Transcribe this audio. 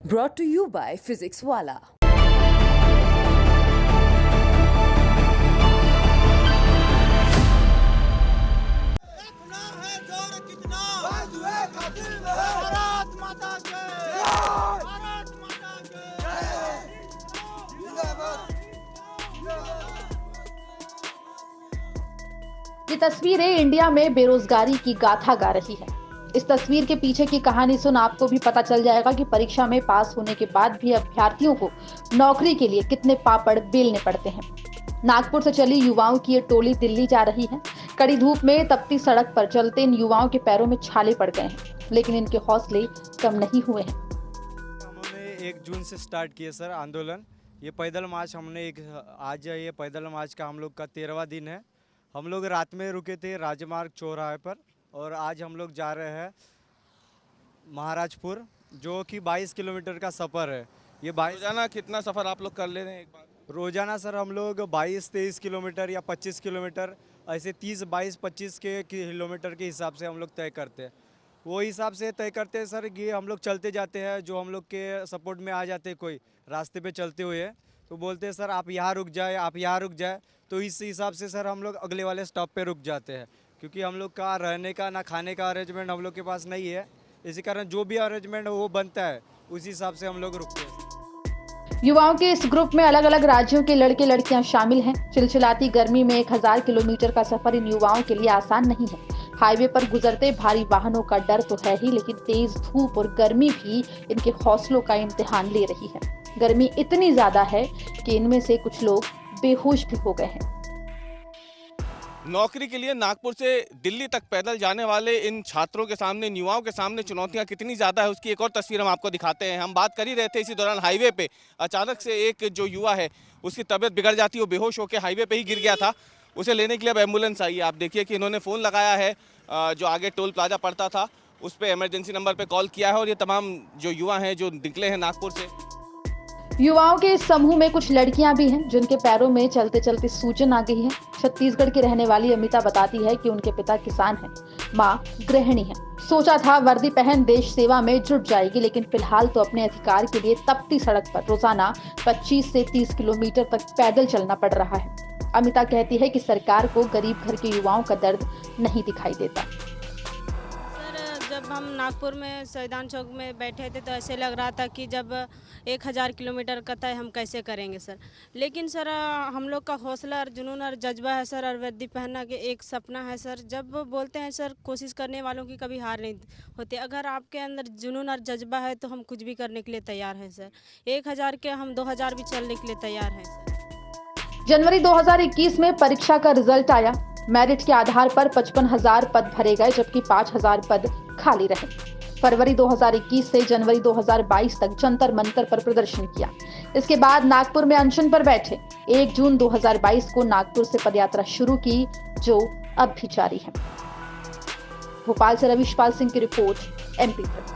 brought to you by Physics Wala. ये तस्वीरें India में बेरोजगारी की गाथा गा रही है। इस तस्वीर के पीछे की कहानी सुन आपको भी पता चल जाएगा कि परीक्षा में पास होने के बाद भी अभ्यर्थियों को नौकरी के लिए कितने पापड़ बेलने पड़ते हैं। नागपुर से चली युवाओं की ये टोली दिल्ली जा रही है। कड़ी धूप में तपती सड़क पर चलते इन युवाओं के पैरों में छाले पड़ गए हैं, लेकिन इनके हौसले कम नहीं हुए हैं। हमने 1 जून से स्टार्ट किया सर आंदोलन। ये पैदल मार्च हमने आज ये पैदल मार्च का हम लोग का 13वां दिन है। हम लोग रात में रुके थे राजमार्ग चौराहे पर और आज हम लोग जा रहे हैं महाराजपुर, जो कि 22 किलोमीटर का सफ़र है। ये रोजाना कितना सफ़र आप लोग कर ले रहे हैं एक बार? रोजाना सर हम लोग 22-23 किलोमीटर या 25 किलोमीटर, ऐसे 30-22-25 के किलोमीटर के हिसाब से हम लोग तय करते हैं। वो हिसाब से तय करते हैं सर कि हम लोग चलते जाते हैं, जो हम लोग के सपोर्ट में आ जाते हैं कोई रास्ते पे चलते हुए, तो बोलते हैं सर आप यहाँ रुक जाए, आप यहाँ रुक जाए। तो इस हिसाब से सर हम लोग अगले वाले स्टॉप पे रुक जाते हैं, क्योंकि हम लोग का रहने का ना खाने का अरेंजमेंट हम लोग के पास नहीं है। इसी कारण जो भी अरेंजमेंट वो बनता है उसी हिसाब से हम लोग रुकते हैं। युवाओं के इस ग्रुप में अलग अलग राज्यों के लड़के लड़कियां शामिल हैं। चिलचिलाती गर्मी में 1000 किलोमीटर का सफर इन युवाओं के लिए आसान नहीं है। हाईवे पर गुजरते भारी वाहनों का डर तो है ही, लेकिन तेज धूप और गर्मी भी इनके हौसलों का इम्तिहान ले रही है। गर्मी इतनी ज्यादा है कि इनमें से कुछ लोग बेहोश भी हो गए हैं। नौकरी के लिए नागपुर से दिल्ली तक पैदल जाने वाले इन छात्रों के सामने, इन युवाओं के सामने चुनौतियां कितनी ज़्यादा है, उसकी एक और तस्वीर हम आपको दिखाते हैं। हम बात कर ही रहे थे, इसी दौरान हाईवे पे अचानक से एक जो युवा है उसकी तबीयत बिगड़ जाती है, वो बेहोश होकर हाईवे पे ही गिर गया था। उसे लेने के लिए अब एम्बुलेंस आई है। आप देखिए कि इन्होंने फ़ोन लगाया है, जो आगे टोल प्लाजा पड़ता था उस पर इमरजेंसी नंबर पर कॉल किया है, और ये तमाम जो युवा हैं जो निकले हैं नागपुर से। युवाओं के इस समूह में कुछ लड़कियां भी हैं जिनके पैरों में चलते चलते सूजन आ गई है। छत्तीसगढ़ की रहने वाली अमिता बताती है कि उनके पिता किसान हैं, माँ गृहिणी है। सोचा था वर्दी पहन देश सेवा में जुट जाएगी, लेकिन फिलहाल तो अपने अधिकार के लिए तपती सड़क पर रोजाना 25 से 30 किलोमीटर तक पैदल चलना पड़ रहा है। अमिता कहती है कि सरकार को गरीब घर के युवाओं का दर्द नहीं दिखाई देता। जब हम नागपुर में संविधान चौक में बैठे थे तो ऐसे लग रहा था कि जब 1000 किलोमीटर का तय हम कैसे करेंगे सर। लेकिन सर हम लोग का हौसला और जुनून और जज्बा है सर, और वर्दी पहनना के एक सपना है सर। जब बोलते हैं सर कोशिश करने वालों की कभी हार नहीं होती। अगर आपके अंदर जुनून और जज्बा है तो हम कुछ भी करने के लिए तैयार हैं सर। 1000 के हम 2000 भी चलने के लिए तैयार हैं सर। जनवरी 2021 में परीक्षा का रिजल्ट आया। मेरिट के आधार पर 55,000 पद भरे गए, जबकि 5,000 पद खाली रहे। फरवरी 2021 से जनवरी 2022 तक जंतर मंतर पर प्रदर्शन किया। इसके बाद नागपुर में अनशन पर बैठे। 1 जून 2022 को नागपुर से पदयात्रा शुरू की, जो अब भी जारी है। भोपाल से रविश पाल सिंह की रिपोर्ट, MP3।